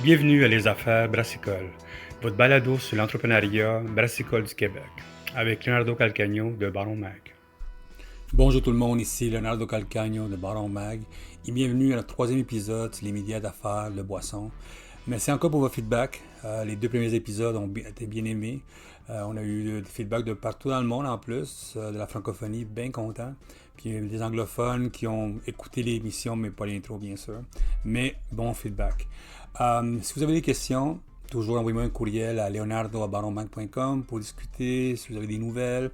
Bienvenue à Les Affaires Brassicoles, votre balado sur l'entrepreneuriat brassicole du Québec, avec Leonardo Calcagno de Baron Mag. Bonjour tout le monde, ici Leonardo Calcagno de Baron Mag et bienvenue à notre troisième épisode sur les médias d'affaires de boissons. Merci encore pour vos feedbacks. Les deux premiers épisodes ont été bien aimés. On a eu des feedbacks de partout dans le monde en plus, de la francophonie, bien content. Puis il y a eu des anglophones qui ont écouté l'émission, mais pas l'intro bien sûr. Mais bon feedback. Si vous avez des questions, toujours envoyez-moi un courriel à leonardo@baronmag.com pour discuter, si vous avez des nouvelles,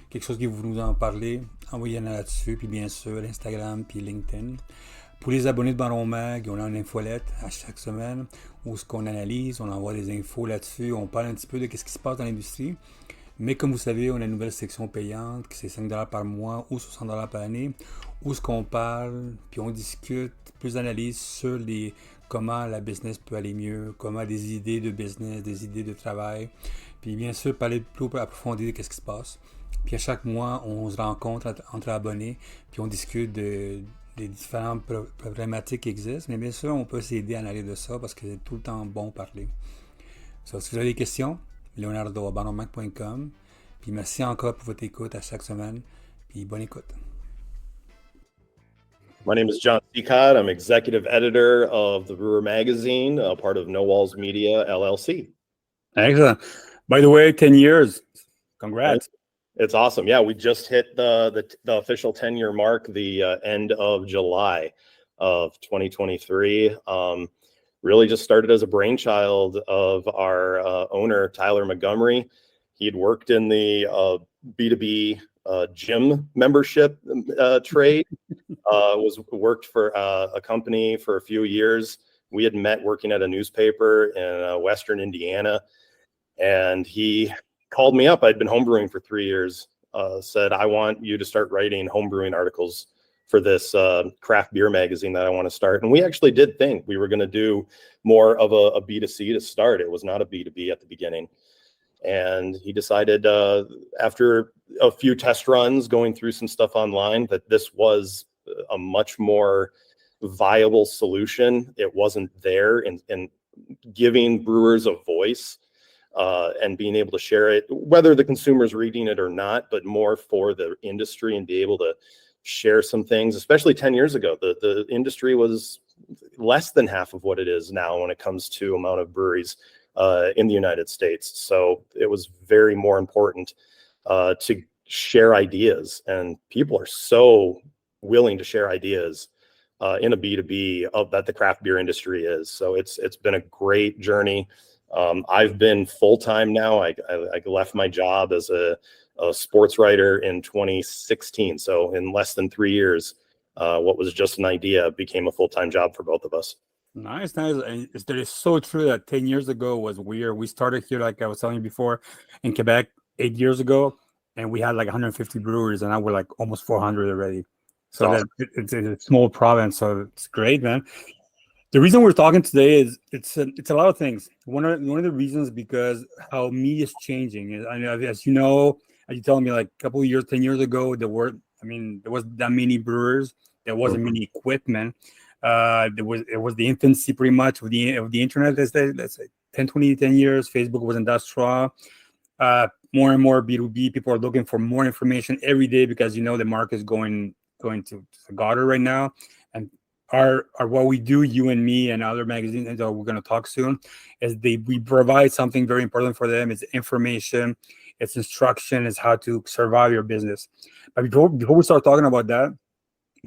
quelque chose qui vous nous en parler, envoyez-le là-dessus, puis bien sûr Instagram, puis LinkedIn. Pour les abonnés de Baron Mag, on a une infolette à chaque semaine où ce qu'on analyse, on envoie des infos là-dessus, on parle un petit peu de ce qui se passe dans l'industrie. Mais comme vous savez, on a une nouvelle section payante, qui c'est 5$ par mois ou 60$ par année, où ce qu'on parle, puis on discute, plus d'analyse sur comment la business peut aller mieux, comment des idées de business, des idées de travail, puis bien sûr parler plus approfondi de ce qui se passe. Puis à chaque mois, on se rencontre entre abonnés, puis on discute des différentes problématiques qui existent. Mais bien sûr, on peut s'aider à aller de ça parce que c'est tout le temps bon parler. So, si vous avez des questions, leonardo@baronmac.com. Puis merci encore pour votre écoute à chaque semaine. Puis bonne écoute. My name is Jon Sicotte. I'm executive editor of the Brewer Magazine, a part of No Walls Media, LLC. Excellent. By the way, 10 years. Congrats. It's awesome. Yeah, we just hit the official 10-year mark the end of July of 2023. Really just started as a brainchild of our owner, Tyler Montgomery. He had worked in the B2B gym membership trade, worked for a company for a few years. We had met working at a newspaper in Western Indiana, and he called me up. I'd been homebrewing for 3 years, said, I want you to start writing homebrewing articles for this craft beer magazine that I want to start. And we actually did think we were going to do more of a B2C to start. It was not a B2B at the beginning. And he decided after a few test runs, going through some stuff online, that this was a much more viable solution. It wasn't there, and giving brewers a voice and being able to share it, whether the consumer's reading it or not, but more for the industry and be able to share some things. Especially 10 years ago, the industry was less than half of what it is now when it comes to amount of breweries in the United States. So it was very more important to share ideas, and people are so willing to share ideas in a B2B that the craft beer industry is. So it's been a great journey. I've been full-time now. I left my job as a sports writer in 2016. So in less than 3 years, what was just an idea became a full-time job for both of us. Nice. And it is so true that 10 years ago was weird. We started here, like I was telling you before, in Quebec 8 years ago, and we had like 150 breweries, and now we're like almost 400 already. So awesome. It's a small province, so it's great, man. The reason we're talking today is it's a lot of things. One of the reasons because how media is changing. I know, as you know, as you telling me, like a couple of years, 10 years ago, there was that many brewers, there wasn't many equipment. It was the infancy pretty much of the internet. Let's say 10 years. Facebook wasn't that strong. More and more B2B people are looking for more information every day because the market is going to the gutter right now. And our what we do, you and me and other magazines that we're going to talk soon, is we provide something very important for them. It's information, it's instruction, it's how to survive your business. But before we start talking about that,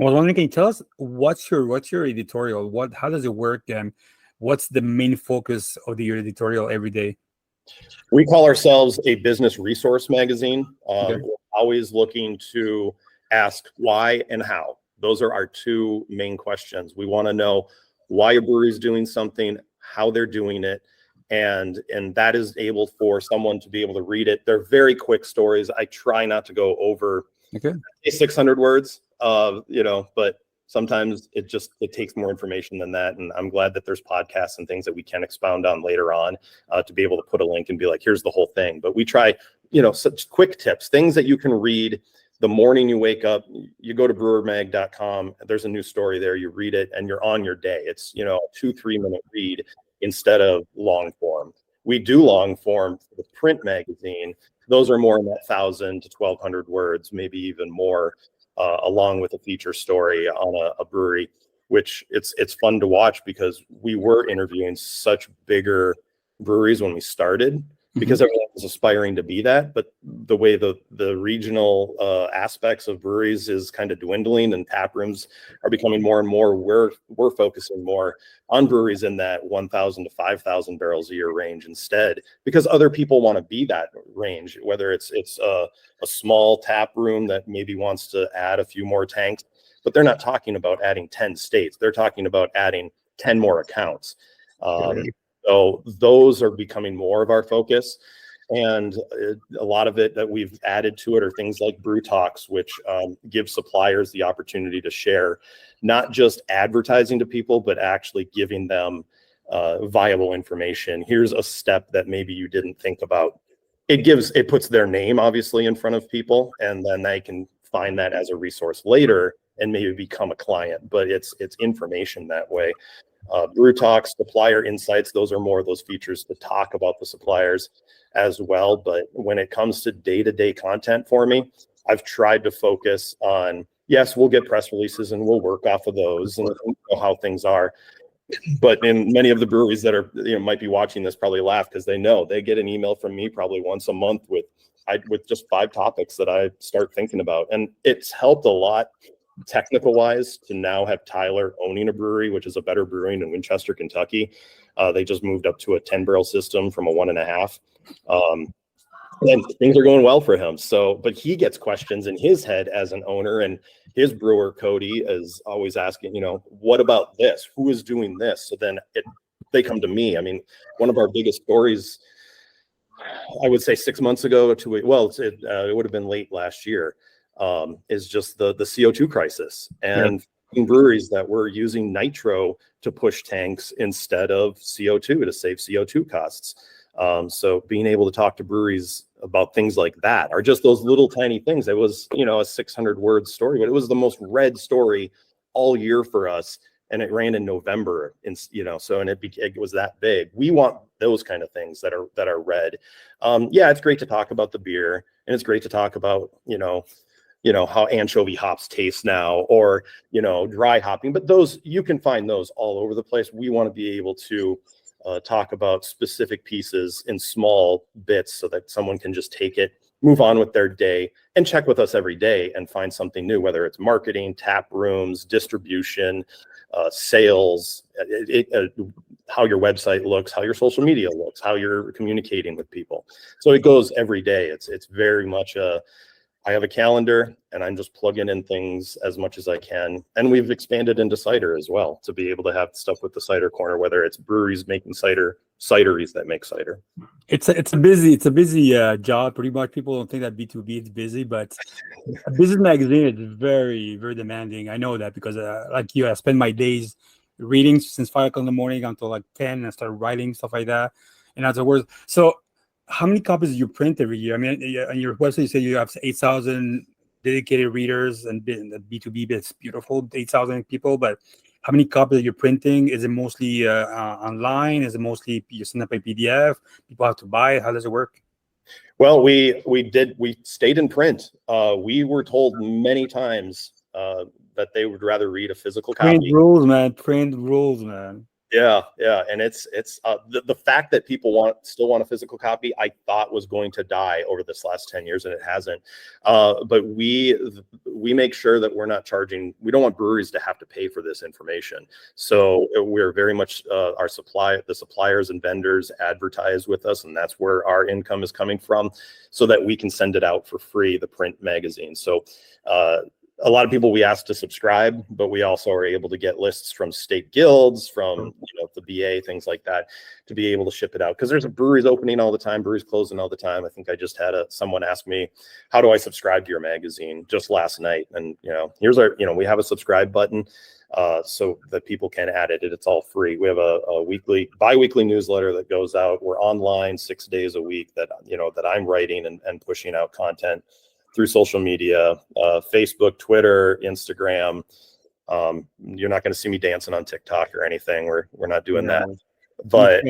I was wondering, can you tell us what's your editorial? How does it work, and what's the main focus of your editorial every day? We call ourselves a business resource magazine. Okay. We're always looking to ask why and how. Those are our two main questions. We want to know why a brewery is doing something, how they're doing it, and that is able for someone to be able to read it. They're very quick stories. I try not to go over 600 words. But sometimes it takes more information than that. And I'm glad that there's podcasts and things that we can expound on later on to be able to put a link and be like, here's the whole thing. But we try, such quick tips, things that you can read the morning you wake up. You go to brewermag.com. There's a new story there. You read it and you're on your day. It's, a 2-3 minute read. instead of long form. We do long form for the print magazine. Those are more in that 1,000 to 1,200 words, maybe even more, along with a feature story on a brewery, which it's fun to watch because we were interviewing such bigger breweries when we started, because everyone was aspiring to be that. But the way the regional aspects of breweries is kind of dwindling, and tap rooms are becoming more and more, we're focusing more on breweries in that 1,000 to 5,000 barrels a year range instead, because other people want to be that range, whether it's a small tap room that maybe wants to add a few more tanks, but they're not talking about adding 10 states. They're talking about adding 10 more accounts. So those are becoming more of our focus. And a lot of it that we've added to it are things like brew talks, which give suppliers the opportunity to share, not just advertising to people, but actually giving them viable information. Here's a step that maybe you didn't think about. It puts their name obviously in front of people, and then they can find that as a resource later and maybe become a client, but it's information that way. Brew talks, supplier insights, those are more of those features to talk about the suppliers as well. But when it comes to day-to-day content for me, I've tried to focus on, yes, we'll get press releases and we'll work off of those and know how things are. But in many of the breweries that are, might be watching this probably laugh because they know they get an email from me probably once a month with just 5 topics that I start thinking about. And it's helped a lot technical wise to now have Tyler owning a brewery, which is a Better Brewing in Winchester, Kentucky. They just moved up to a 10 barrel system from a 1.5. And things are going well for him. So, but he gets questions in his head as an owner, and his brewer, Cody, is always asking, what about this? Who is doing this? So then they come to me. I mean, one of our biggest stories, I would say 6 months ago it would have been late last year, is just the CO2 crisis and breweries that were using nitro to push tanks instead of CO2 to save CO2 costs. So being able to talk to breweries about things like that are just those little tiny things. It was, a 600 word story, but it was the most read story all year for us. And it ran in November, and it was that big. We want those kind of things that are read. It's great to talk about the beer, and it's great to talk about, how anchovy hops taste now, or, dry hopping, but those, you can find those all over the place. We want to be able to talk about specific pieces in small bits so that someone can just take it, move on with their day, and check with us every day and find something new, whether it's marketing, tap rooms, distribution, sales, how your website looks, how your social media looks, how you're communicating with people. So it goes every day. It's very much I have a calendar and I'm just plugging in things as much as I can. And we've expanded into cider as well to be able to have stuff with the cider corner, whether it's breweries making cider, cideries that make cider. It's a busy job. Pretty much people don't think that B2B is busy, but a business magazine is very, very demanding. I know that because like you, I spend my days reading since 5 o'clock in the morning until like 10 and I start writing stuff like that. And afterwards, so how many copies do you print every year? I mean, on your website, you say you have 8,000 dedicated readers, and B2B, it's beautiful, 8,000 people. But how many copies are you printing? Is it mostly online? Is it mostly you send up a PDF? People have to buy it? How does it work? Well, we stayed in print. We were told many times that they would rather read a physical copy. Print rules, man. Print rules, man. Yeah. And it's the fact that people still want a physical copy, I thought was going to die over this last 10 years, and it hasn't. But we make sure that we're not charging. We don't want breweries to have to pay for this information. So we're very much the suppliers and vendors advertise with us, and that's where our income is coming from, so that we can send it out for free, the print magazine. So a lot of people we ask to subscribe, but we also are able to get lists from state guilds, from the BA, things like that, to be able to ship it out. Because there's breweries opening all the time, breweries closing all the time. I think I just had someone ask me, how do I subscribe to your magazine, just last night? And here's our, we have a subscribe button so that people can add it. It's all free. We have a bi-weekly newsletter that goes out. We're online 6 days a week that I'm writing and pushing out content through social media, Facebook, Twitter, Instagram. You're not going to see me dancing on TikTok or anything. We're not doing that. But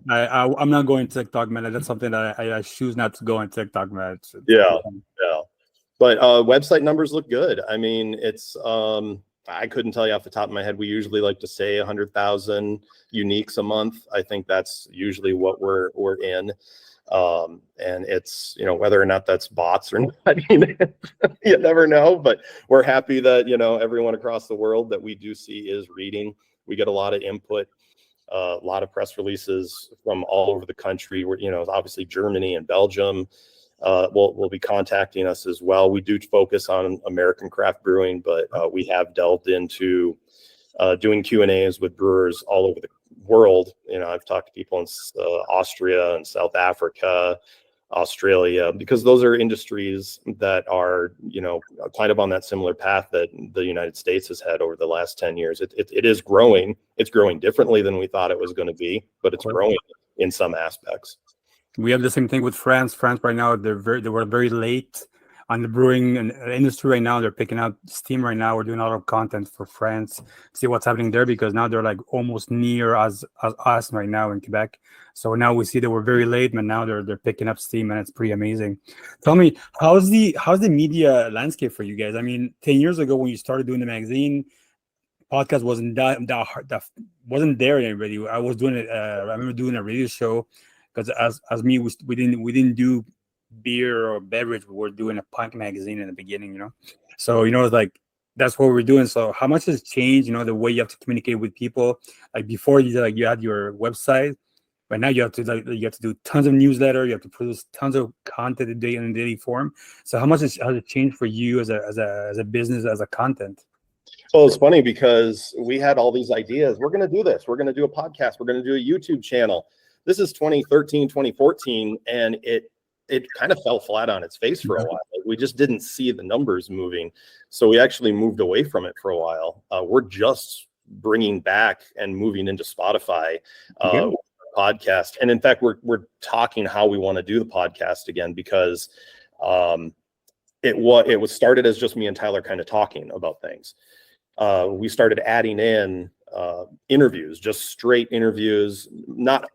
I'm not going TikTok, man. That's something that I choose not to go on TikTok, man. yeah. But website numbers look good. I mean, it's I couldn't tell you off the top of my head. We usually like to say 100,000 uniques a month. I think that's usually what we're in. And it's, whether or not that's bots or not, you never know. But we're happy that, everyone across the world that we do see is reading. We get a lot of input, a lot of press releases from all over the country. Where, obviously Germany and Belgium will be contacting us as well. We do focus on American craft brewing, but we have delved into doing Q&As with brewers all over the world. I've talked to people in Austria and South Africa, Australia, because those are industries that are, kind of on that similar path that the United States has had over the last 10 years. It is growing. It's growing differently than we thought it was going to be, but it's growing in some aspects. We have the same thing with France. France right now, they were very late on the brewing and industry right now. They're picking up steam right now. We're doing a lot of content for France, see what's happening there, because now they're like almost near as us right now in Quebec. So now we see that we're very late, but now they're picking up steam, and it's pretty amazing. Tell me, how's the media landscape for you guys? I mean, 10 years ago when you started doing the magazine, podcast wasn't that wasn't there already. I was doing it. I remember doing a radio show, because as me, we didn't do beer or beverage. We were doing a punk magazine in the beginning, so it's like that's what we're doing. So how much has changed, the way you have to communicate with people? Like before, you had your website, but now you have to do tons of newsletter. You have to produce tons of content in daily form. So how much has it changed for you as a business, as a content? Well, it's funny because we had all these ideas. We're going to do this. We're going to do a podcast. We're going to do a YouTube channel. This is 2013, 2014, and it kind of fell flat on its face for a while. We just didn't see the numbers moving. So we actually moved away from it for a while. We're just bringing back and moving into Spotify podcast. And in fact, we're talking how we want to do the podcast again, because it was started as just me and Tyler kind of talking about things. We started adding in interviews, just straight interviews, not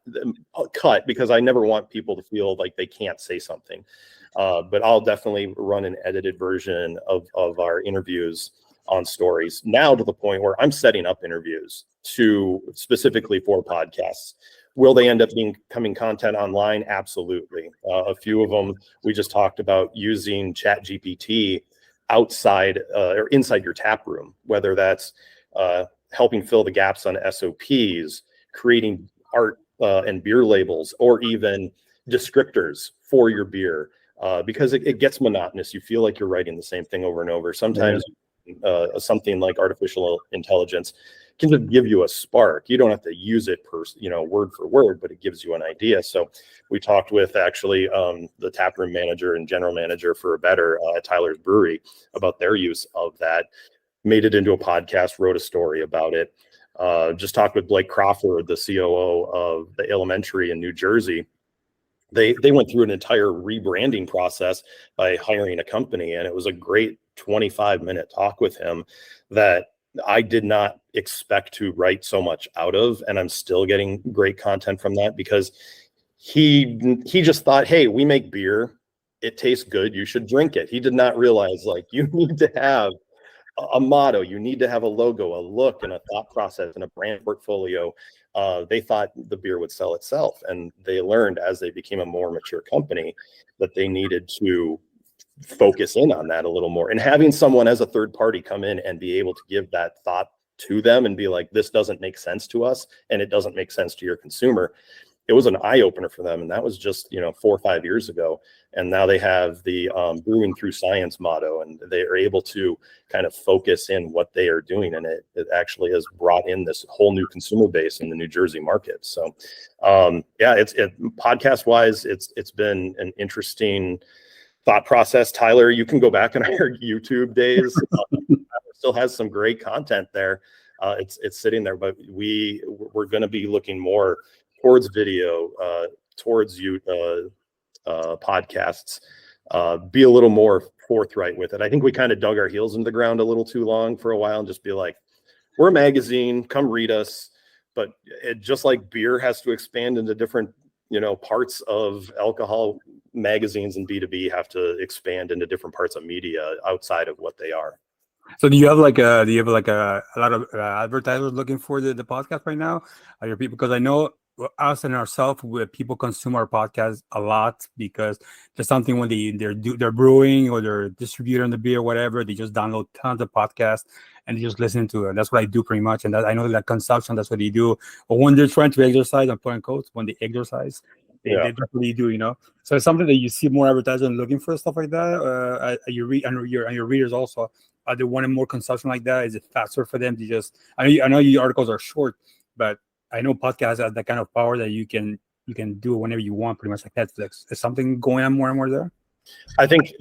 cut, because I never want people to feel like they can't say something. But I'll definitely run an edited version of our interviews on stories, now to the point where I'm setting up interviews specifically for podcasts. Will they end up becoming content online? Absolutely. A few of them we just talked about using ChatGPT outside or inside your tap room, whether that's helping fill the gaps on SOPs, creating art and beer labels, or even descriptors for your beer, because it gets monotonous. You feel like you're writing the same thing over and over. Sometimes something like artificial intelligence can just give you a spark. You don't have to use it word for word, but it gives you an idea. So we talked with actually the taproom manager and general manager for Better at Tyler's Brewery about their use of that. Made it into a podcast, wrote a story about it. Just talked with Blake Crawford, the COO of the Elementary in New Jersey. They went through an entire rebranding process by hiring a company, and it was a great 25-minute talk with him that I did not expect to write so much out of, and I'm still getting great content from that, because he just thought, hey, we make beer, it tastes good, you should drink it. He did not realize, like, you need to have a motto, you need to have a logo, a look, and a thought process, and a brand portfolio. They thought the beer would sell itself, and they learned as they became a more mature company that they needed to focus in on that a little more. And having someone as a third party come in and be able to give that thought to them and be like, this doesn't make sense to us, and it doesn't make sense to your consumer. It was an eye opener for them. And that was just, 4 or 5 years ago. And now they have the brewing through science motto, and they are able to kind of focus in what they are doing. And it actually has brought in this whole new consumer base in the New Jersey market. So podcast wise, it's been an interesting thought process. Tyler, you can go back in our YouTube days. Still has some great content there. It's sitting there, but we're going to be looking more towards video, towards podcasts, be a little more forthright with it. I think we kind of dug our heels into the ground a little too long for a while and just be like, we're a magazine, come read us. but it, just like beer has to expand into different, parts of alcohol, magazines and B2B have to expand into different parts of media outside of what they are. So do you have like a lot of advertisers looking for the podcast right now? Are your people, because I know us and ourselves, people consume our podcast a lot because there's something when they're brewing or they're distributing the beer or whatever, they just download tons of podcasts and they just listen to it. That's what I do pretty much. And that, I know that consumption, that's what they do. But when they're trying to exercise, I'm putting quotes, when they exercise, that's what they do, So it's something that you see more advertisers looking for, stuff like that. You read and your readers also. Are they wanting more consumption like that? Is it faster for them to just? I know your articles are short, but I know podcasts have that kind of power that you can do it whenever you want, pretty much like Netflix. Is something going on more and more there? I think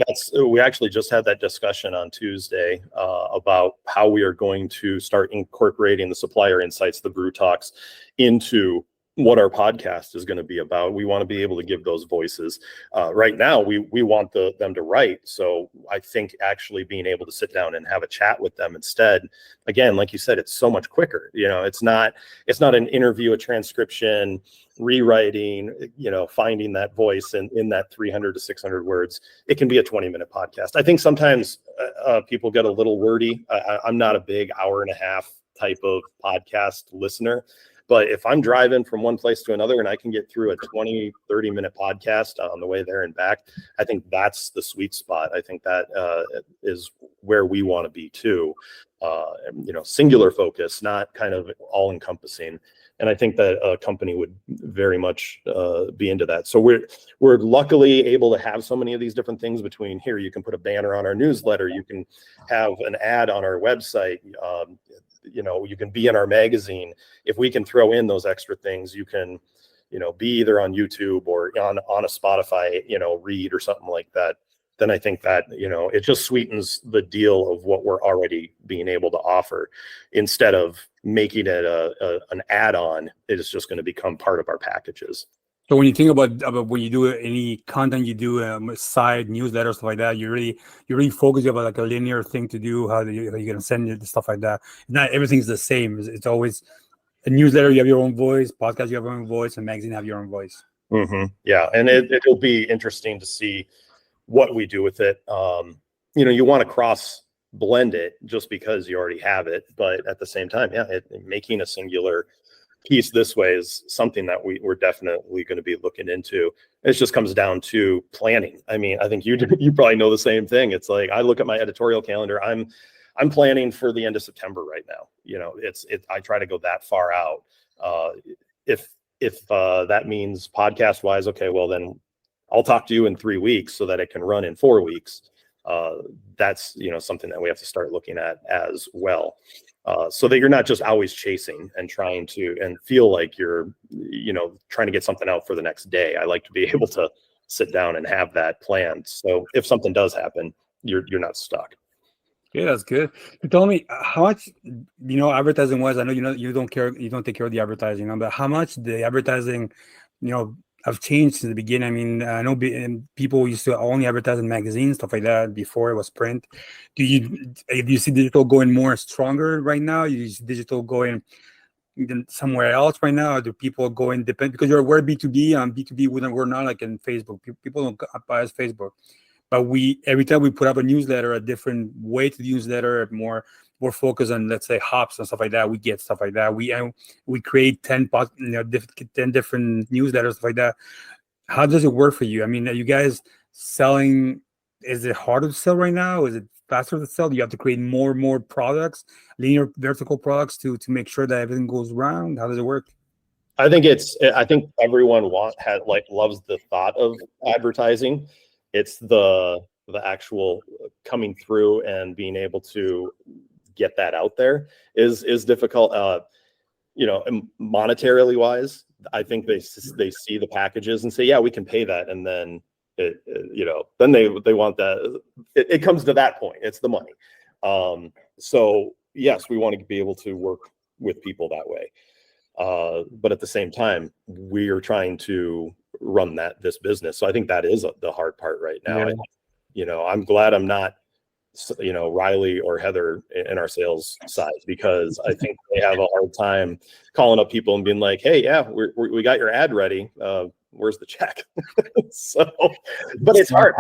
we actually just had that discussion on Tuesday about how we are going to start incorporating the supplier insights, the brew talks, into what our podcast is going to be about. We want to be able to give those voices. Right now, we want them to write. So I think actually being able to sit down and have a chat with them instead, again, like you said, it's so much quicker. It's not an interview, a transcription, rewriting, finding that voice in that 300 to 600 words. It can be a 20-minute podcast. I think sometimes people get a little wordy. I'm not a big hour and a half type of podcast listener. But if I'm driving from one place to another and I can get through a 20, 30-minute podcast on the way there and back, I think that's the sweet spot. I think that is where we want to be too. Singular focus, not kind of all-encompassing. And I think that a company would very much be into that. So we're luckily able to have so many of these different things between here. You can put a banner on our newsletter. You can have an ad on our website. You can be in our magazine. If we can throw in those extra things, you can, be either on YouTube or on a Spotify, read or something like that. Then I think that, it just sweetens the deal of what we're already being able to offer. Instead of making it an add-on, it is just going to become part of our packages. So when you think about when you do any content, you do side newsletters, stuff like that, you really focus about like a linear thing to do, how you're going to send it, stuff like that. Not everything's the same. It's always a newsletter, you have your own voice, podcast, you have your own voice, and magazine have your own voice. Mm-hmm. Yeah, and it'll be interesting to see what we do with it. You want to cross blend it just because you already have it, but at the same time, making a singular piece this way is something that we're definitely going to be looking into. It just comes down to planning. I mean, I think you probably know the same thing. It's like I look at my editorial calendar. I'm planning for the end of September right now. I try to go that far out. If that means podcast wise, okay, well then I'll talk to you in 3 weeks so that it can run in 4 weeks. That's something that we have to start looking at as well. So that you're not just always chasing and trying to and feel like you're, trying to get something out for the next day. I like to be able to sit down and have that planned. So if something does happen, you're not stuck. Yeah, that's good. You told me how much, advertising was. I know, you don't take care of the advertising, but how much the advertising, have changed since the beginning. I mean, I know people used to only advertise in magazines, stuff like that. Before it was print. Do you see digital going more stronger right now? You see digital going somewhere else right now? Or do people go independent? Because we're B2B, and B2B we're not like in Facebook. People don't buy us Facebook, but every time we put up a newsletter, a different way to the newsletter, more focused on, let's say, hops and stuff like that. We get stuff like that. We create 10 different newsletters, stuff like that. How does it work for you? I mean, are you guys selling? Is it harder to sell right now? Is it faster to sell? Do you have to create more products, linear vertical products to make sure that everything goes around? How does it work? I think everyone loves the thought of advertising. It's the actual coming through and being able to get that out there is difficult. Monetarily wise, I think they see the packages and say, yeah, we can pay that, and then then they want that. It comes to that point. It's the money. So yes, we want to be able to work with people that way. But at the same time, we are trying to run this business. So I think that is the hard part right now. Yeah. I'm glad I'm not Riley or Heather in our sales side, because I think they have a hard time calling up people and being like, hey, yeah, we got your ad ready. Where's the check? So, but it's hard.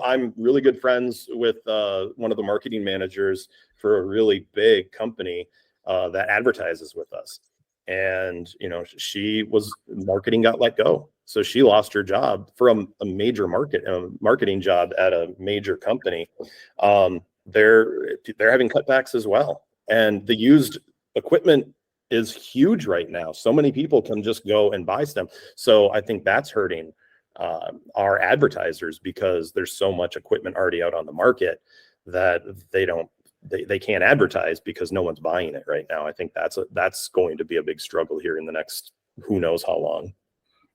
I'm really good friends with one of the marketing managers for a really big company that advertises with us. And, marketing got let go. So she lost her job from a major marketing job at a major company. They're having cutbacks as well. And the used equipment is huge right now. So many people can just go and buy stuff. So I think that's hurting our advertisers, because there's so much equipment already out on the market that they can't advertise because no one's buying it right now. I think that's going to be a big struggle here in the next who knows how long.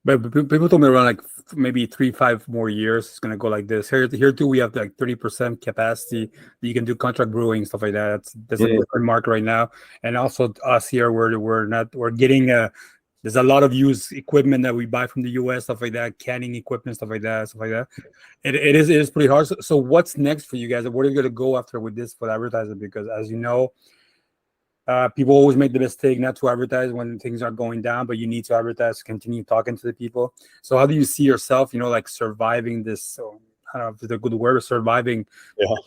But people told me around like maybe 3-5 more years it's gonna go like this. Here too, we have like 30% capacity. You can do contract brewing, stuff like that. There's a different market right now, and also us here, we're getting there's a lot of used equipment that we buy from the US, stuff like that, canning equipment, stuff like that. It is pretty hard. So what's next for you guys? What are you gonna go after with this for advertising? Because as you know, people always make the mistake not to advertise when things are going down, but you need to advertise, continue talking to the people. So how do you see yourself, like surviving this, I don't know if it's a good word, surviving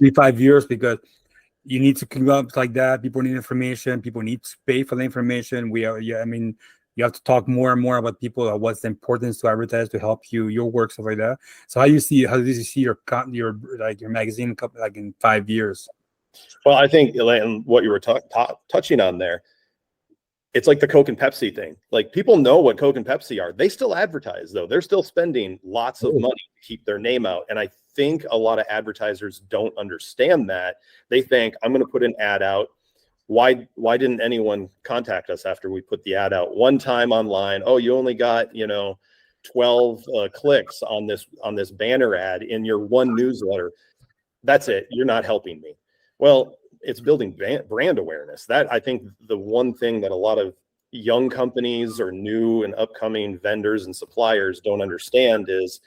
3-5 years, because you need to come up like that. People need information. People need to pay for the information. You have to talk more and more about people, what's the importance to advertise to help your work, stuff like that. So how do you see your magazine like in 5 years? Well, I think, Elaine, what you were touching on there, it's like the Coke and Pepsi thing. Like, people know what Coke and Pepsi are. They still advertise, though. They're still spending lots of money to keep their name out. And I think a lot of advertisers don't understand that. They think, I'm going to put an ad out. Why didn't anyone contact us after we put the ad out one time online? Oh, you only got 12 clicks on this banner ad in your one newsletter. That's it. You're not helping me. Well, it's building brand awareness. That, I think, the one thing that a lot of young companies or new and upcoming vendors and suppliers don't understand is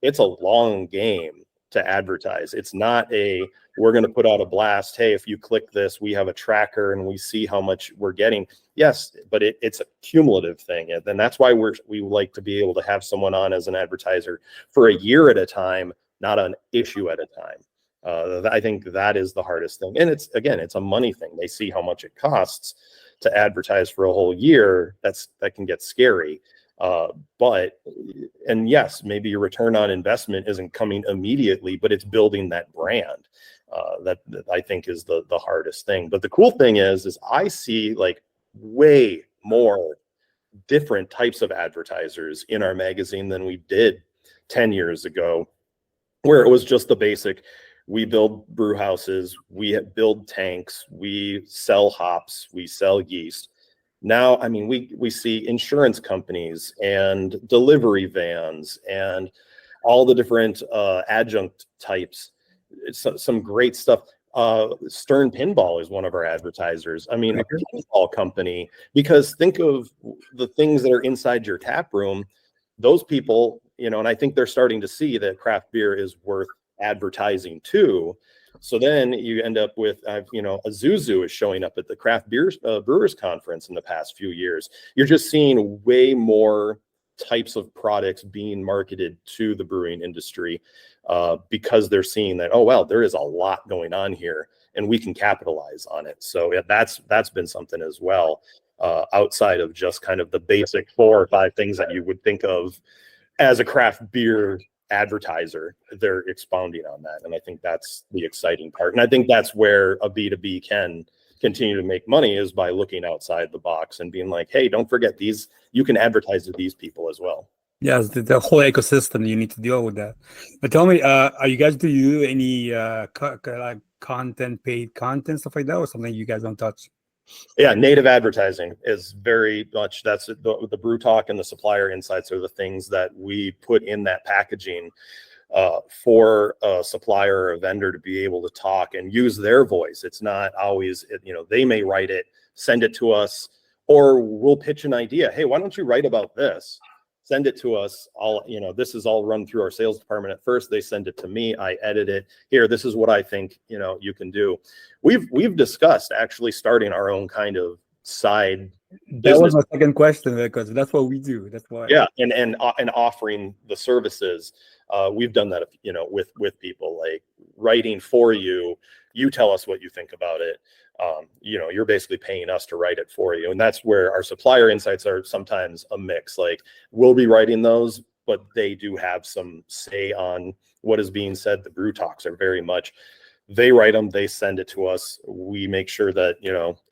it's a long game to advertise. It's not we're going to put out a blast. Hey, if you click this, we have a tracker and we see how much we're getting. Yes, but it's a cumulative thing. And that's why we like to be able to have someone on as an advertiser for a year at a time, not an issue at a time. I think that is the hardest thing. And it's a money thing. They see how much it costs to advertise for a whole year. That can get scary. And yes, maybe your return on investment isn't coming immediately, but it's building that brand. That I think is the hardest thing. But the cool thing is I see like way more different types of advertisers in our magazine than we did 10 years ago, where it was just the basic. We build brew houses, we build tanks, we sell hops, we sell yeast. Now, I mean, we see insurance companies and delivery vans and all the different adjunct types. It's some great stuff. Stern Pinball is one of our advertisers. I mean, a pinball company, because think of the things that are inside your tap room. Those people, and I think they're starting to see that craft beer is worth advertising too. So then you end up with, Azuzu is showing up at the craft beer brewers conference in the past few years. You're just seeing way more types of products being marketed to the brewing industry because they're seeing that, oh, well, there is a lot going on here and we can capitalize on it. So yeah, that's been something as well, outside of just kind of the basic 4 or 5 things that you would think of as a craft beer advertiser. They're expounding on that, and I think that's the exciting part. And I think that's where a B2B can continue to make money, is by looking outside the box and being like, hey, don't forget these, you can advertise to these people as well. Yes, the whole ecosystem, you need to deal with that. But tell me, are you guys, do you do any like content, paid content, stuff like that, or something you guys don't touch? Yeah, native advertising is very much, that's the brew talk and the supplier insights are the things that we put in that packaging for a supplier or a vendor to be able to talk and use their voice. It's not always, they may write it, send it to us, or we'll pitch an idea. Hey, why don't you write about this? send it to us all. This is all run through our sales department at first. They send it to me. I edit it. Here, this is what I think, you can do. We've discussed actually starting our own kind of side That business. was my second question, because that's what we do. That's why. Yeah, and offering the services. We've done that, with people, like writing for you. You tell us what you think about it. You're basically paying us to write it for you. And that's where our supplier insights are sometimes a mix. Like, we'll be writing those, but they do have some say on what is being said. The brew talks are very much, they write them, they send it to us. We make sure that,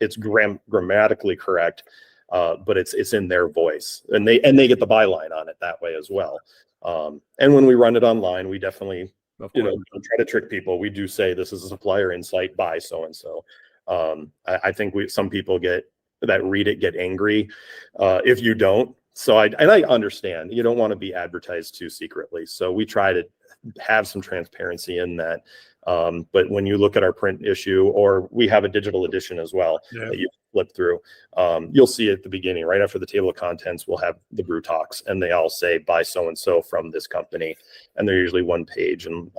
it's grammatically correct, but it's in their voice, and they get the byline on it that way as well. And when we run it online, we definitely, don't try to trick people. We do say this is a supplier insight by so-and-so. I think some people that read it get angry if you don't. So I understand you don't want to be advertised to secretly. So we try to have some transparency in that. But when you look at our print issue, or we have a digital edition as well, that you flip through, you'll see at the beginning, right after the table of contents, we'll have the brew talks, and they all say by so-and-so from this company, and they're usually one page, and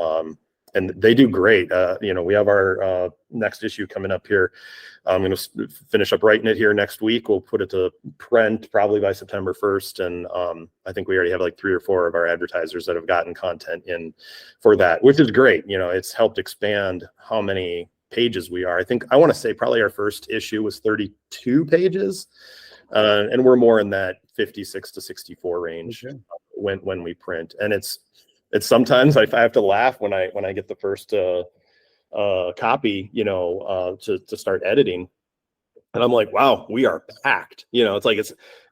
they do great. We have our next issue coming up here. I'm going to finish up writing it here next week. We'll put it to print probably by September 1st. And I think we already have like 3 or 4 of our advertisers that have gotten content in for that, which is great. It's helped expand how many pages we are. I want to say probably our first issue was 32 pages. And we're more in that 56 to 64 range. Okay. When we print. And it's sometimes I have to laugh when I get the first copy, to start editing, and I'm like, wow, we are packed. It's like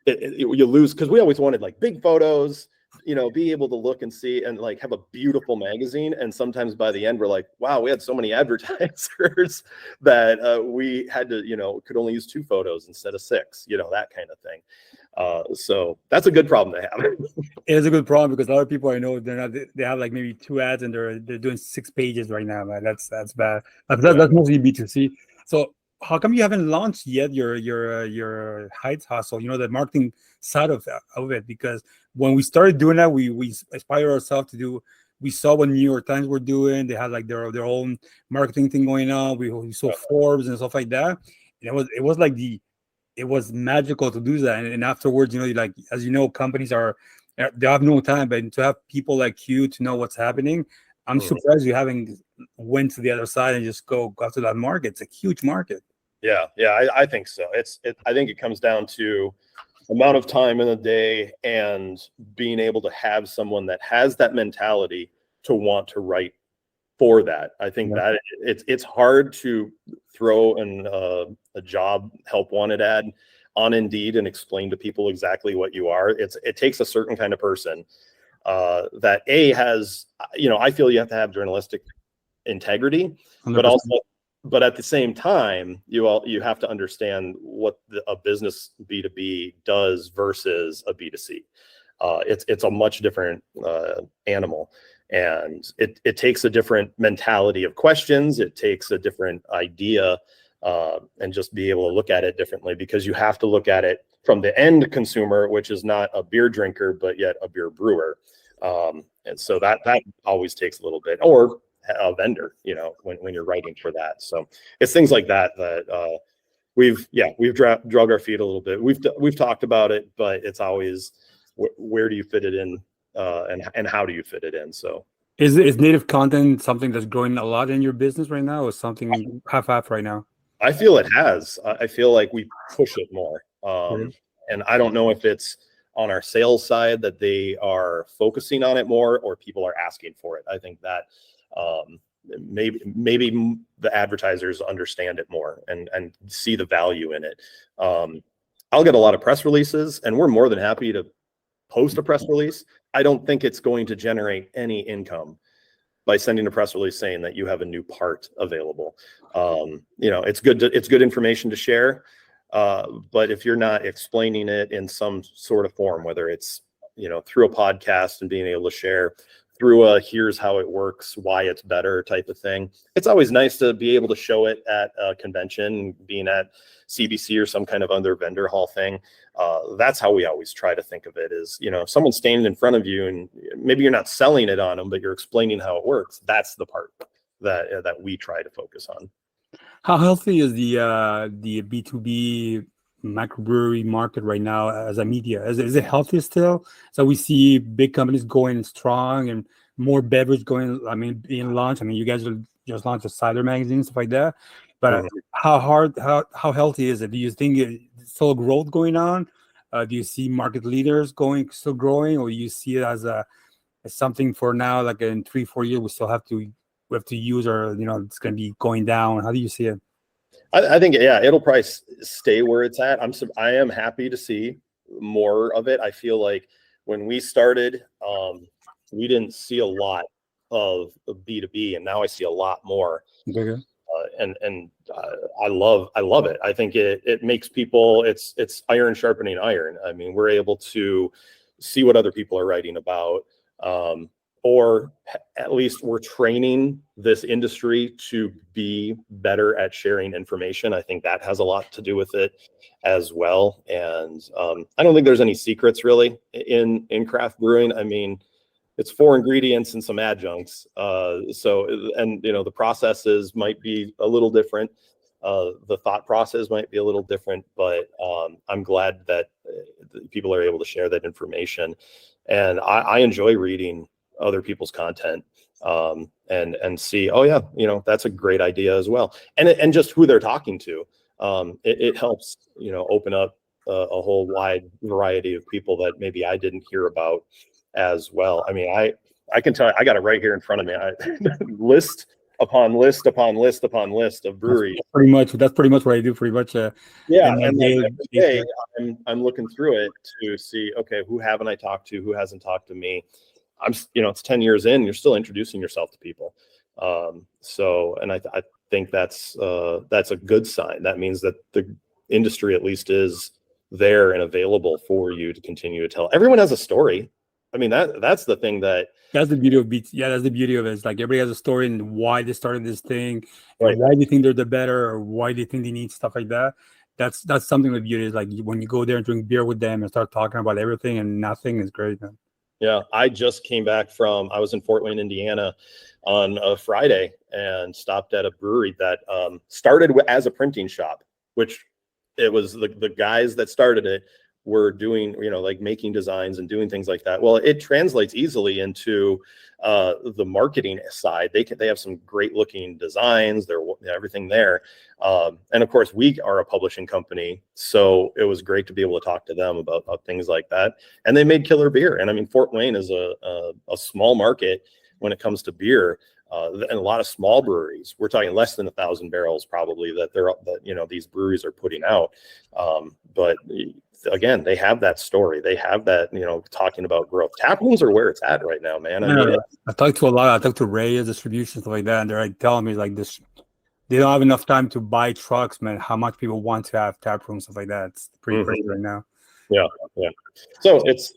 you lose, because we always wanted like big photos, be able to look and see and like have a beautiful magazine. And sometimes by the end, we're like, wow, we had so many advertisers that we had to, could only use 2 photos instead of 6, that kind of thing. So that's a good problem to have. It is a good problem, because a lot of people I know, they have like maybe 2 ads, and they're doing 6 pages right now, man. That's bad. That's mostly B2C. So how come you haven't launched yet your Heights hustle? The marketing side of it, because when we started doing that, we inspired ourselves to do. We saw what New York Times were doing. They had like their own marketing thing going on. We saw Forbes and stuff like that. And it was magical to do that. And afterwards, like, as companies they have no time, but to have people like you to know what's happening, I'm surprised you haven't went to the other side and just go after that market. It's a huge market. Yeah, I think so. I think it comes down to amount of time in the day and being able to have someone that has that mentality to want to write for that. I think that it's hard to throw a job help wanted ad on Indeed and explain to people exactly what you are. It takes a certain kind of person that has, I feel you have to have journalistic integrity, 100%. But at the same time, you have to understand what a business B2B does versus a B2C. It's a much different animal. And it takes a different mentality of questions. It takes a different idea, and just be able to look at it differently, because you have to look at it from the end consumer, which is not a beer drinker, but yet a beer brewer. And so that always takes a little bit, or a vendor, when you're writing for that. So it's things like that we've drug our feet a little bit. We've talked about it, but it's always where do you fit it in? And how do you fit it in? So is native content something that's growing a lot in your business right now, or something half right now? I feel it has. I feel like we push it more. And I don't know if it's on our sales side that they are focusing on it more, or people are asking for it. I think that maybe the advertisers understand it more and see the value in it. I'll get a lot of press releases, and we're more than happy to post a press release. I don't think it's going to generate any income by sending a press release saying that you have a new part available. It's good information to share, but if you're not explaining it in some sort of form, whether it's through a podcast and being able to share through a here's how it works, why it's better type of thing. It's always nice to be able to show it at a convention, being at CBC or some kind of other vendor hall thing. That's how we always try to think of it is, if someone's standing in front of you and maybe you're not selling it on them, but you're explaining how it works. That's the part that we try to focus on. How healthy is the B2B microbrewery market right now as a media? Is it healthy still? So we see big companies going strong and more beverage being launched. You guys just launched a cider magazine, stuff like that. But how healthy is it? Do you think it's still growth going on? Do you see market leaders still growing, or you see it as something for now, like in 3-4 years, we have to use, or it's going to be going down? How do you see it? I think, it'll probably stay where it's at. I am happy to see more of it. I feel like when we started, we didn't see a lot of B2B, and now I see a lot more. Okay. I love it. I think it makes people, it's iron sharpening iron. We're able to see what other people are writing about, or at least we're training this industry to be better at sharing information. I think that has a lot to do with it as well. And I don't think there's any secrets really in craft brewing. It's 4 ingredients and some adjuncts. The processes might be a little different. The thought process might be a little different, but I'm glad that people are able to share that information. And I enjoy reading other people's content and see, that's a great idea as well. And just who they're talking to. It helps, open up a whole wide variety of people that maybe I didn't hear about as well. I can tell you, I got it right here in front of me. List upon list upon list upon list of breweries. That's pretty much what I do. Pretty much. And every day I'm looking through it to see, okay, who haven't I talked to? Who hasn't talked to me? It's 10 years in, you're still introducing yourself to people. I think that's a good sign. That means that the industry at least is there and available for you to continue to tell. Everyone has a story. That's the thing that's the beauty of that's the beauty of it. It's like everybody has a story and why they started this thing, right. And why they think they're the better, or why they think they need stuff like that. That's something with beauty is like when you go there and drink beer with them and start talking about everything and nothing is great, man. Yeah, I just came back I was in Fort Wayne, Indiana on a Friday and stopped at a brewery that started as a printing shop, which it was the guys that started it were doing, like making designs and doing things like that. Well, it translates easily into the marketing side. They have some great looking designs. They're everything there. And of course we are a publishing company. So it was great to be able to talk to them about things like that. And they made killer beer. And Fort Wayne is a small market when it comes to beer. And a lot of small breweries. We're talking less than 1,000 barrels probably that these breweries are putting out. But again, they have that story. They have that, talking about growth. Tap rooms are where it's at right now, man. I talked to a lot. I talked to Ray, distribution, stuff like that, and they're like telling me like this. They don't have enough time to buy trucks, man. How much people want to have tap rooms, stuff like that. It's pretty crazy right now. Yeah. So it's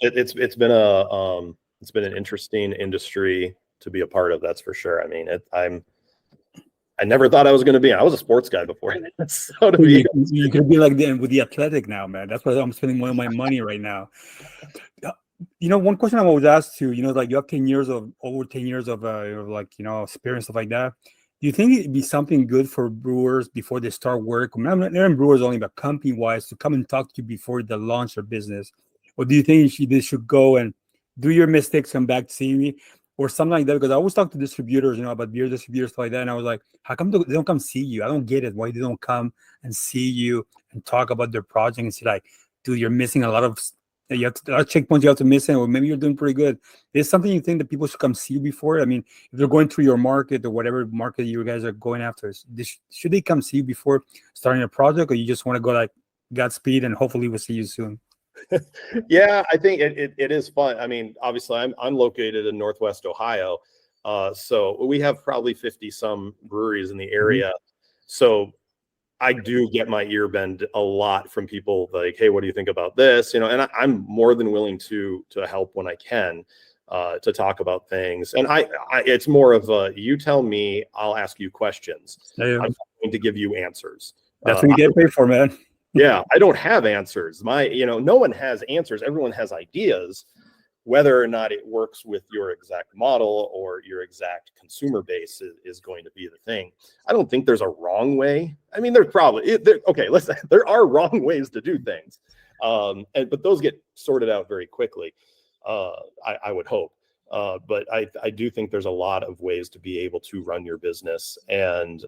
been an interesting industry to be a part of. That's for sure. I never thought I was going to be. I was a sports guy before. So you could be like with the athletic now, man. That's why I'm spending more of my money right now. One question I always ask you, like you have over 10 years of experience, stuff like that. Do you think it'd be something good for brewers before they start work? I'm not brewers only, but company-wise, to come and talk to you before they launch their business? Or do you think they should go and do your mistakes, come back to see me? Or something like that, because I always talk to distributors, about beer distributors, stuff like that, and I was like, how come they don't come see you? I don't get it. Why they don't come and see you and talk about their project and see like, dude, you're missing a lot of checkpoints you have to miss, or maybe you're doing pretty good. Is something you think that people should come see you before? If they're going through your market or whatever market you guys are going after, should they come see you before starting a project, or you just want to go like Godspeed and hopefully we'll see you soon? Yeah, I think it is fun. Obviously I'm located in Northwest Ohio. So we have probably 50 some breweries in the area. Mm-hmm. So I do get my ear bend a lot from people like, hey, what do you think about this? And I'm more than willing to help when I can. to talk about things. And it's more of a, you tell me, I'll ask you questions. Yeah. I'm going to give you answers. That's what you get paid for, man. Yeah, I don't have answers. No one has answers. Everyone has ideas. Whether or not it works with your exact model or your exact consumer base is going to be the thing. I don't think there's a wrong way. I mean, there are wrong ways to do things, but those get sorted out very quickly. I would hope, but I do think there's a lot of ways to be able to run your business, and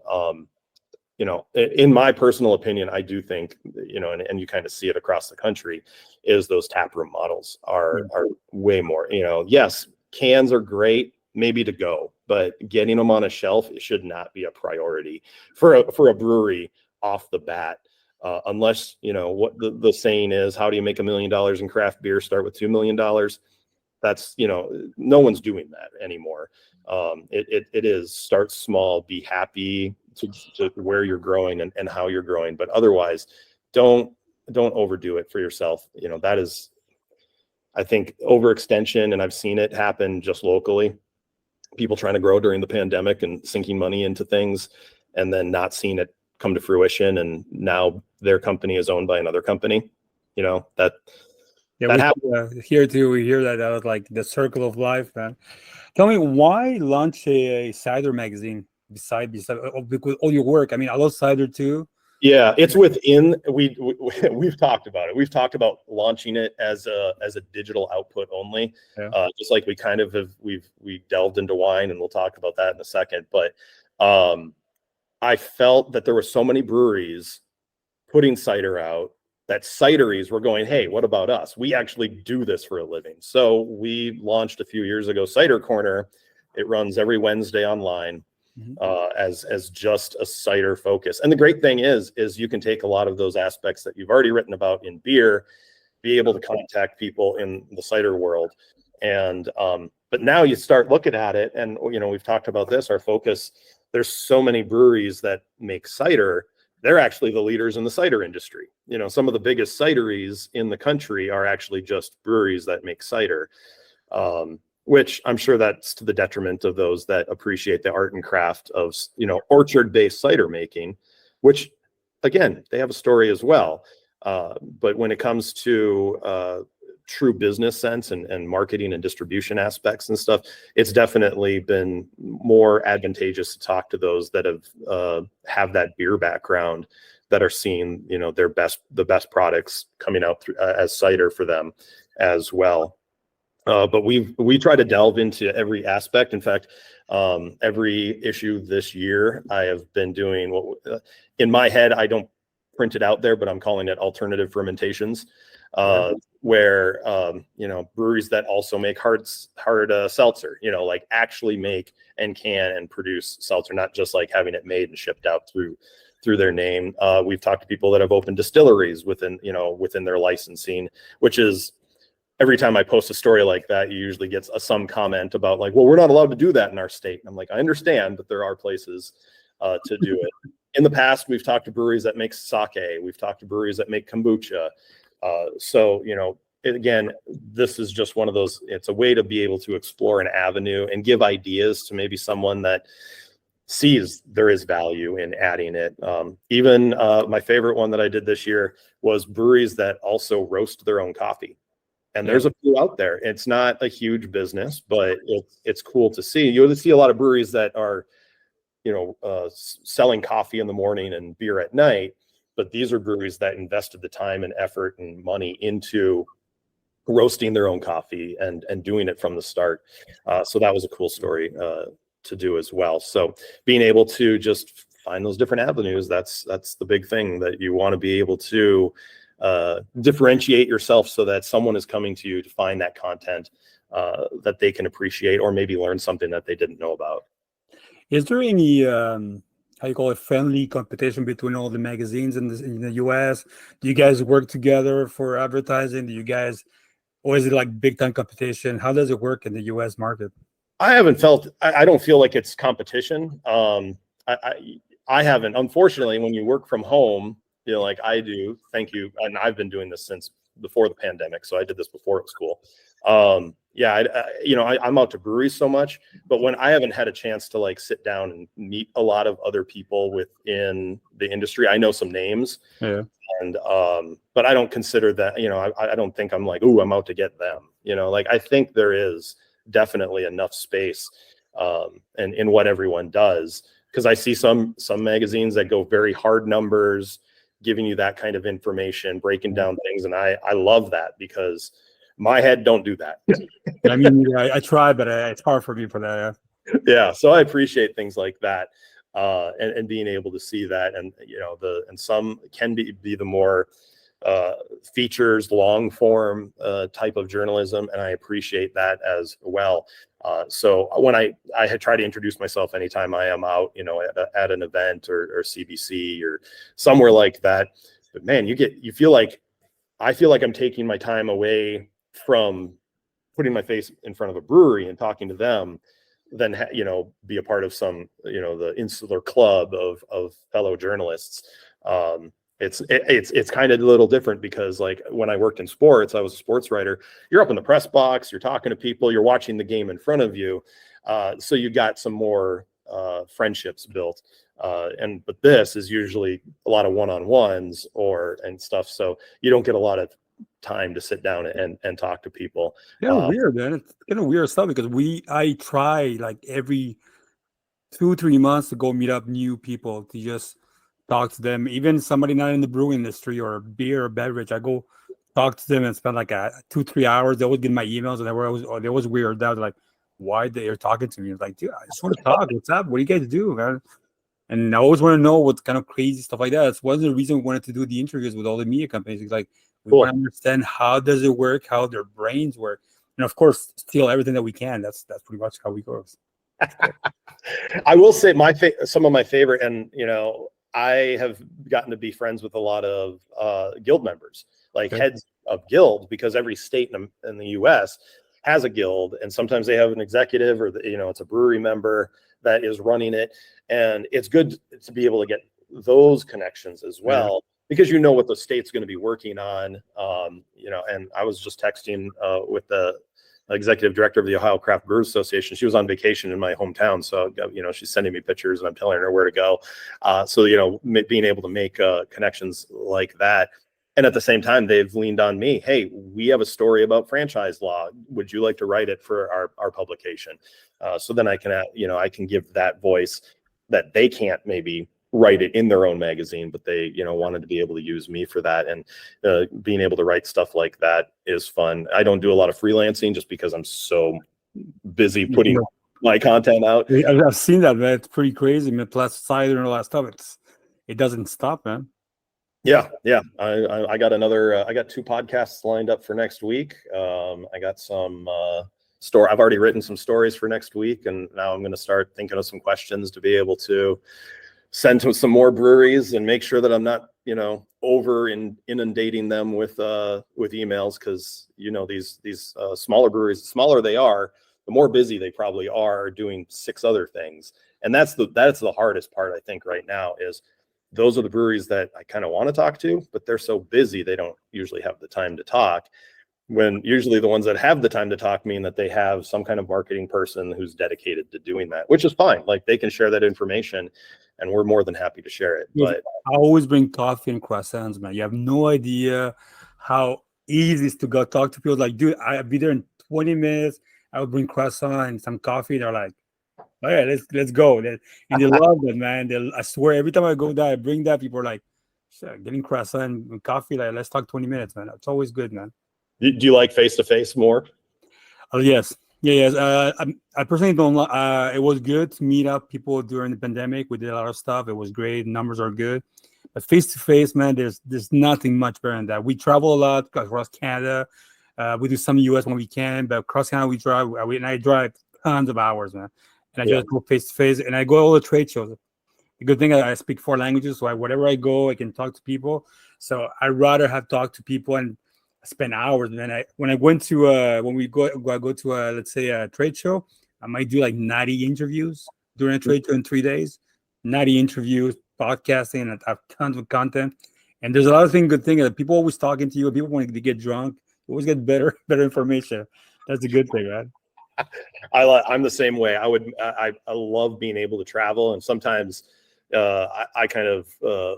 in my personal opinion, I do think, and you kind of see it across the country, is those taproom models are way more, yes, cans are great, maybe to go, but getting them on a shelf, it should not be a priority for a brewery off the bat. Unless, what the saying is, how do you make $1 million in craft beer? Start with $2 million. That's, no one's doing that anymore. It is start small, be happy to where you're growing and how you're growing, but otherwise don't overdo it for yourself. That is, I think, overextension, and I've seen it happen just locally. People trying to grow during the pandemic and sinking money into things and then not seeing it come to fruition, and now their company is owned by another company. That happens. Here too, we hear that was like the circle of life, man. Tell me, why launch a cider magazine beside because all your work? I mean, I love cider too. Yeah, it's within. We've talked about it. We've talked about launching it as a digital output only. Yeah. Just like we kind of have. We delved into wine, and we'll talk about that in a second. But I felt that there were so many breweries putting cider out that cideries were going, hey, what about us? We actually do this for a living. So we launched a few years ago Cider Corner. It runs every Wednesday online. As just a cider focus. And the great thing is you can take a lot of those aspects that you've already written about in beer, be able to contact people in the cider world. And but now you start looking at it, and we've talked about this, our focus, there's so many breweries that make cider. They're actually the leaders in the cider industry. Some of the biggest cideries in the country are actually just breweries that make cider. Which I'm sure that's to the detriment of those that appreciate the art and craft of, orchard-based cider making, which, again, they have a story as well. But when it comes to true business sense and marketing and distribution aspects and stuff, it's definitely been more advantageous to talk to those that have that beer background, that are seeing, the best products coming out as cider for them as well. But we try to delve into every aspect. In fact, every issue this year, I have been doing what in my head, I don't print it out there, but I'm calling it alternative fermentations, where, breweries that also make hard seltzer, like actually make and can and produce seltzer, not just like having it made and shipped out through their name. We've talked to people that have opened distilleries within their licensing, which is, every time I post a story like that, you usually get some comment about like, well, we're not allowed to do that in our state. And I'm like, I understand, but there are places to do it. In the past, we've talked to breweries that make sake. We've talked to breweries that make kombucha. Again, this is just one of those, it's a way to be able to explore an avenue and give ideas to maybe someone that sees there is value in adding it. Even my favorite one that I did this year was breweries that also roast their own coffee. And there's a few out there. It's not a huge business, but it's cool to see. You'll see a lot of breweries that are, selling coffee in the morning and beer at night. But these are breweries that invested the time and effort and money into roasting their own coffee and doing it from the start. So that was a cool story to do as well. So being able to just find those different avenues, that's the big thing, that you want to be able to differentiate yourself so that someone is coming to you to find that content that they can appreciate, or maybe learn something that they didn't know about. Is there any how you call it, friendly competition between all the magazines in the US? Do you guys work together for advertising? Or is it like big time competition? How does it work in the US market? I don't feel like it's competition. I haven't, unfortunately, when you work from home, like I do, thank you. And I've been doing this since before the pandemic. So I did this before it was cool. I'm out to breweries so much, but when I haven't had a chance to like sit down and meet a lot of other people within the industry, I know some names, and but I don't consider that, I don't think I'm like, ooh, I'm out to get them, like I think there is definitely enough space and in what everyone does, because I see some magazines that go very hard numbers, giving you that kind of information, breaking down things, and I love that, because my head don't do that. I mean, I try, but it's hard for me for that. Yeah, so I appreciate things like that, and being able to see that, and and some can be the more features, long form type of journalism, and I appreciate that as well. So when I had tried to introduce myself anytime I am out, at an event or CBC or somewhere like that, but man, I feel like I'm taking my time away from putting my face in front of a brewery and talking to them, than be a part of some the insular club of fellow journalists. It's kind of a little different, because like when I worked in sports, I was a sports writer. You're up in the press box, you're talking to people, you're watching the game in front of you, so you got some more friendships built. But this is usually a lot of one-on-ones and stuff, so you don't get a lot of time to sit down and talk to people. Weird, man. It's kind of weird stuff, because I try like every 2-3 months to go meet up new people to just talk to them. Even somebody not in the brewing industry or beer or beverage, I go talk to them and spend like 2-3 hours. They always get my emails, and they always weird out, like, why they're talking to me. It's like, dude, I just want to talk. What's up? What do you guys do, man? And I always want to know what kind of crazy stuff like that. That's one of the reasons we wanted to do the interviews with all the media companies. It's like, we want to understand how does it work, how their brains work, and of course, steal everything that we can. That's pretty much how we go. I will say some of my favorite, and I have gotten to be friends with a lot of guild members, like heads of guild, because every state in the U.S. has a guild, and sometimes they have an executive, or it's a brewery member that is running it, and it's good to be able to get those connections as well. Because what the state's going to be working on, and I was just texting with the executive director of the Ohio Craft Brewers Association. She was on vacation in my hometown, so she's sending me pictures, and I'm telling her where to go. So being able to make connections like that, and at the same time, they've leaned on me. Hey, we have a story about franchise law. Would you like to write it for our publication? So then I can give that voice that they can't maybe write it in their own magazine, but they wanted to be able to use me for that, and being able to write stuff like that is fun. I don't do a lot of freelancing just because I'm so busy putting my content out. I've seen that, man. It's pretty crazy, man. Plus cider and all that stuff, it doesn't stop, man. Yeah. I got I got 2 podcasts lined up for next week. I got some I've already written some stories for next week, and now I'm going to start thinking of some questions to be able to send to some more breweries and make sure that I'm not, over inundating them with emails, because these smaller breweries, the smaller they are, the more busy they probably are doing 6 other things. And that's the hardest part, I think, right now, is those are the breweries that I kind of want to talk to, but they're so busy they don't usually have the time to talk. When usually the ones that have the time to talk mean that they have some kind of marketing person who's dedicated to doing that, which is fine. Like, they can share that information, and we're more than happy to share it. But I always bring coffee and croissants, man. You have no idea how easy it is to go talk to people. Like, dude, I'll be there in 20 minutes. I would bring croissant and some coffee. They're like, all right, let's go. And they love it, man. I swear, every time I go there, I bring that. People are like, getting croissant and coffee. Like, let's talk 20 minutes, man. It's always good, man. Do you like face-to-face more? Oh, yes. Yes. I personally don't. It was good to meet up people during the pandemic. We did a lot of stuff. It was great. Numbers are good. But face-to-face, man, there's nothing much better than that. We travel a lot across Canada. We do some US when we can, but across Canada we drive. And I drive tons of hours, man. And I just go face-to-face, and I go to all the trade shows. The good thing, I speak 4 languages, so wherever I go, I can talk to people. So I'd rather have talked to people and spend hours. And then when I go to let's say a trade show, I might do like 90 interviews during a trade show in 3 days. 90 interviews, podcasting, and I have tons of content. And there's a lot of good things that people always talking to you. People, when they get drunk, you always get better information. That's a good thing, man. I'm the same way. I love being able to travel, and sometimes I kind of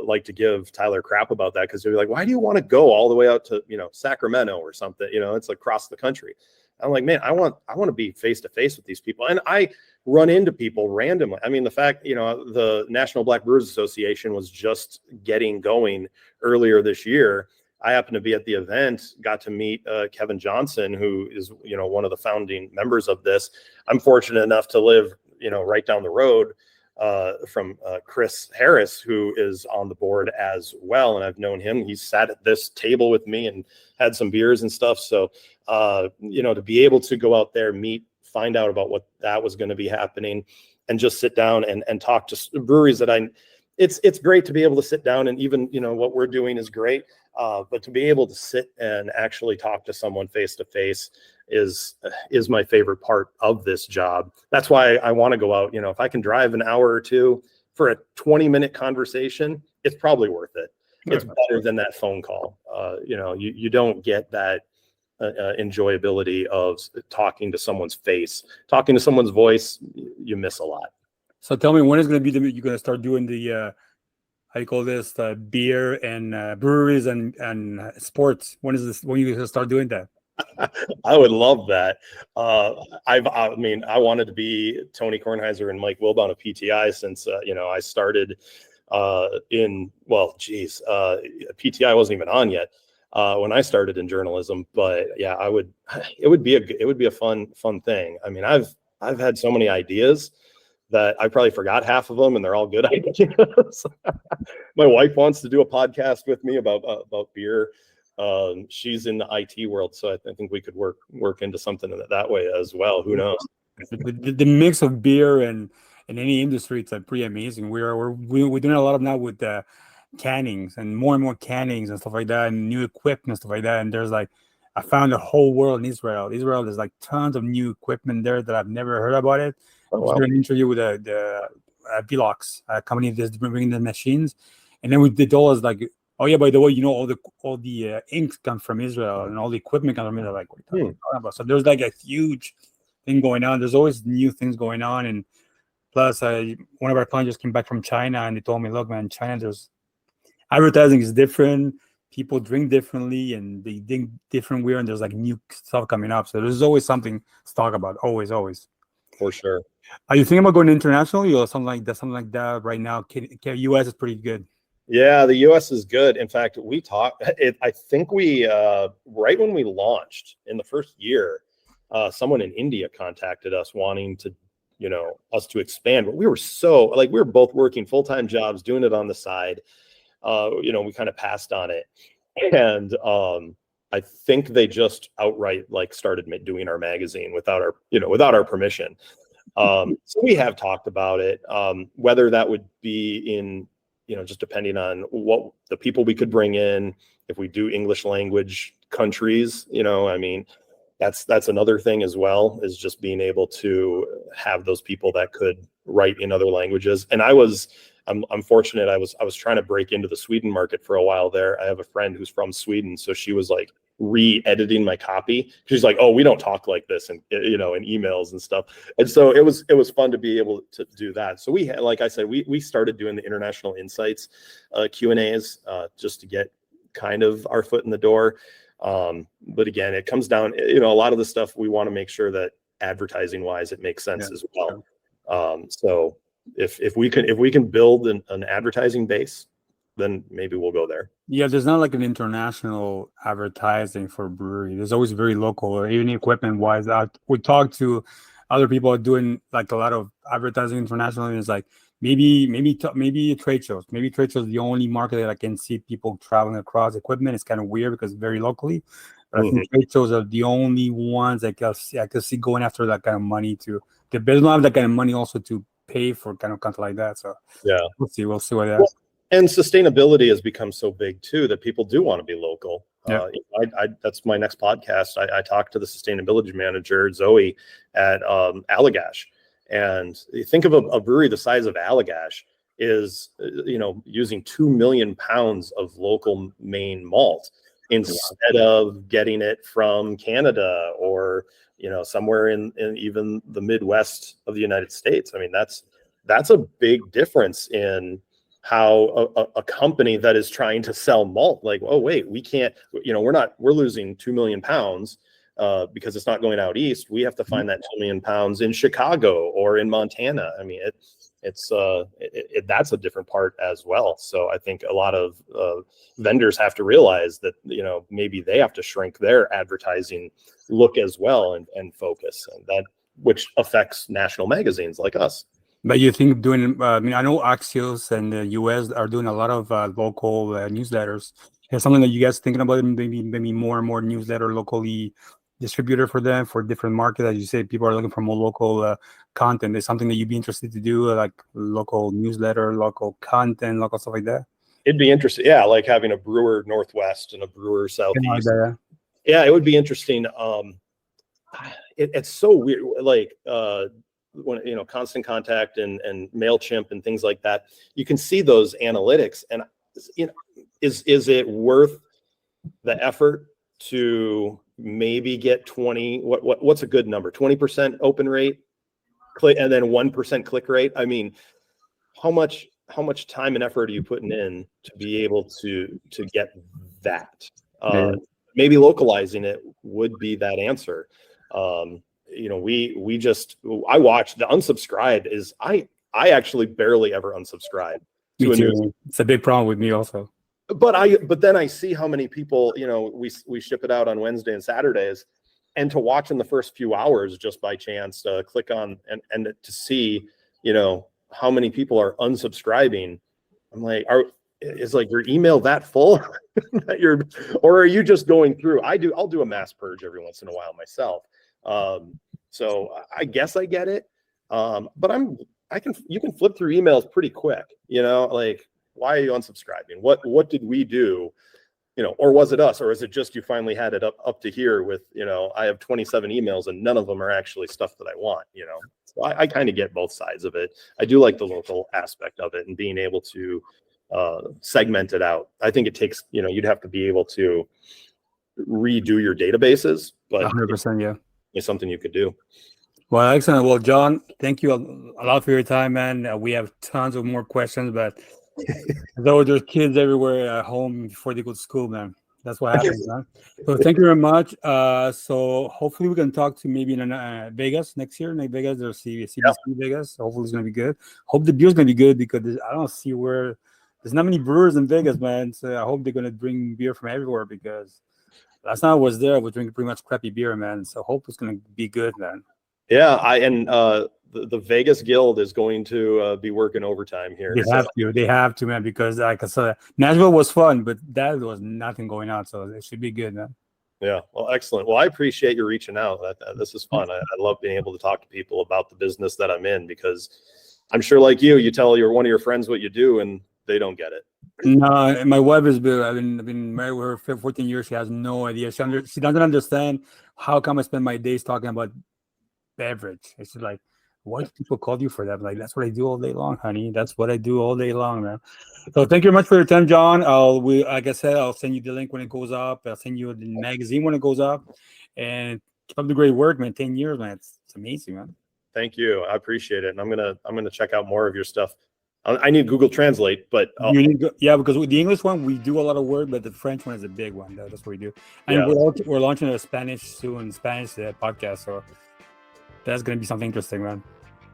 like to give Tyler crap about that, because they're like, why do you want to go all the way out to Sacramento or something? It's like across the country. I'm like, man, I want to be face to face with these people, and I run into people randomly. I mean, the fact the National Black Brewers Association was just getting going earlier this year. I happened to be at the event, got to meet Kevin Johnson, who is, one of the founding members of this. I'm fortunate enough to live, right down the road from Chris Harris, who is on the board as well. And I've known him. He's sat at this table with me and had some beers and stuff. So, to be able to go out there, meet, find out about what that was going to be happening, and just sit down and talk to breweries that it's great to be able to sit down, and even, what we're doing is great. But to be able to sit and actually talk to someone face to face is my favorite part of this job. That's why I want to go out. If I can drive an hour or two for a 20-minute conversation, it's probably worth it. It's better than that phone call. You don't get that enjoyability of talking to someone's face, talking to someone's voice. You miss a lot. So tell me, when is going to be you're going to start doing the how you call this, beer and breweries and sports? When are you going to start doing that? I would love that. I wanted to be Tony Kornheiser and Mike Wilbon of PTI since I started PTI wasn't even on yet when I started in journalism. But yeah, it would be a fun thing. I mean, I've had so many ideas that I probably forgot half of them, and they're all good ideas. My wife wants to do a podcast with me about beer. She's in the IT world, so I think we could work into something that way as well. Who knows? The mix of beer and in any industry, it's pretty amazing. We're doing a lot of now with cannings, and more cannings and stuff like that, and new equipment and stuff like that. And there's I found a whole world in Israel. There's tons of new equipment there that I've never heard about it. Oh, wow. I was doing an interview with the Velox company that's bringing the machines, and then they told us oh yeah, by the way, all the inks come from Israel and all the equipment comes from Israel. What are you talking about? So there's a huge thing going on. There's always new things going on, and plus one of our clients just came back from China, and they told me, look, man, China, there's advertising is different. People drink differently, and they think different weird, and there's new stuff coming up. So there's always something to talk about. Always. For sure. Are you thinking about going internationally or something like that right now? US is pretty good. Yeah, the US is good. In fact, we talked, I think we, right when we launched in the first year, someone in India contacted us wanting to, us to expand. But we were we were both working full-time jobs, doing it on the side. We kind of passed on it. And I think they just outright started doing our magazine without our permission. So we have talked about it, whether that would be in, just depending on what the people we could bring in, if we do English language countries, that's another thing as well, is just being able to have those people that could write in other languages. And I'm fortunate. I was trying to break into the Sweden market for a while there. I have a friend who's from Sweden, so she was re-editing my copy. She's like, "Oh, we don't talk like this," and in emails and stuff. And so it was fun to be able to do that. So we had, like I said, we started doing the International Insights Q&As just to get kind of our foot in the door. But again, it comes down, a lot of the stuff we want to make sure that advertising wise it makes sense as well. So if we can build an advertising base, then maybe we'll go there. Yeah, there's not an international advertising for brewery. There's always very local, or even equipment wise. We talk to other people doing a lot of advertising internationally, and it's maybe trade shows. Maybe trade shows is the only market that I can see people traveling across equipment. It's kind of weird because it's very locally. But I think trade shows are the only ones I can see going after that kind of money to. They don't have that kind of money also to pay for kind of content like that. So yeah, we'll see what that is. And sustainability has become so big too that people do want to be local. Yeah. That's my next podcast. I talked to the sustainability manager, Zoe, at Allagash. And you think of a brewery the size of Allagash is, using 2 million pounds of local Maine malt. instead of getting it from Canada or, somewhere in even the Midwest of the United States. I mean, that's a big difference in how a company that is trying to sell malt, like, oh wait, we can't, we're losing 2 million pounds because it's not going out east. We have to find that 2 million pounds in Chicago or in Montana. I mean, that's a different part as well. So I think a lot of vendors have to realize that, maybe they have to shrink their advertising look as well and focus, and that, which affects national magazines like us. But you think I know Axios and the US are doing a lot of local newsletters. Is something that you guys thinking about, maybe more and more newsletter locally distributor for them, for different markets? As you say, people are looking for more local content. Is something that you'd be interested to do, like local newsletter, local content, local stuff like that? It'd be interesting. Yeah, like having a brewer Northwest and a brewer Southeast. Yeah, it would be interesting. It's so weird. Like, when Constant Contact and MailChimp and things like that, you can see those analytics, and is it worth the effort to maybe get 20? What's a good number? 20% open rate, click, and then 1% click rate. I mean, how much time and effort are you putting in to be able to get that? Maybe localizing it would be that answer. I watch the unsubscribe is I actually barely ever unsubscribe to a news. It's a big problem with me also. But then I see how many people, we ship it out on Wednesday and Saturdays, and to watch in the first few hours just by chance, click on and to see, how many people are unsubscribing. I'm like, is like your email that full or are you just going through? I'll do a mass purge every once in a while myself. So I guess I get it. But you can flip through emails pretty quick, like, why are you unsubscribing? What did we do? Or was it us, or is it just you finally had it up to here with, I have 27 emails and none of them are actually stuff that I want, So I kind of get both sides of it. I do like the local aspect of it and being able to segment it out. I think it takes, you'd have to be able to redo your databases, but 100%, yeah. It's something you could do. Well, excellent. Well, John, thank you a lot for your time, man. We have tons of more questions, but though there's kids everywhere at home before they go to school, man. That's what happens, man. So thank you very much. So hopefully we can talk to maybe in Vegas next year. In Vegas, there's CBC Vegas. So hopefully it's going to be good. Hope the beer's going to be good, because I don't see where there's not many brewers in Vegas, man. So I hope they're going to bring beer from everywhere, because last time I was there, I was drinking pretty much crappy beer, man. So hope it's going to be good, man. Yeah, the Vegas Guild is going to be working overtime here. They have to, man, because like I said, Nashville was fun, but that was nothing going on, so it should be good, man. Yeah, well, excellent. Well, I appreciate you reaching out. This is fun. I love being able to talk to people about the business that I'm in, because I'm sure, like you tell one of your friends what you do, and they don't get it. No, my wife is good. I've been married with her for 14 years. She has no idea. She doesn't understand how come I spend my days talking about beverage. It's just like, why do people call you for that? Like, that's what I do all day long, honey. That's what I do all day long, man. So thank you very much for your time, John. Like I said, I'll send you the link when it goes up. I'll send you the magazine when it goes up. And keep up the great work, man. 10 years, man. It's amazing, man. Thank you. I appreciate it. And I'm gonna check out more of your stuff. I need Google Translate, but because with the English one we do a lot of work, but the French one is a big one. That's what we do. And we're launching a Spanish podcast, so that's gonna be something interesting, man.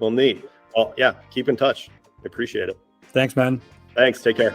Well, neat. Well, yeah, keep in touch. I appreciate it. Thanks, man. Thanks. Take care.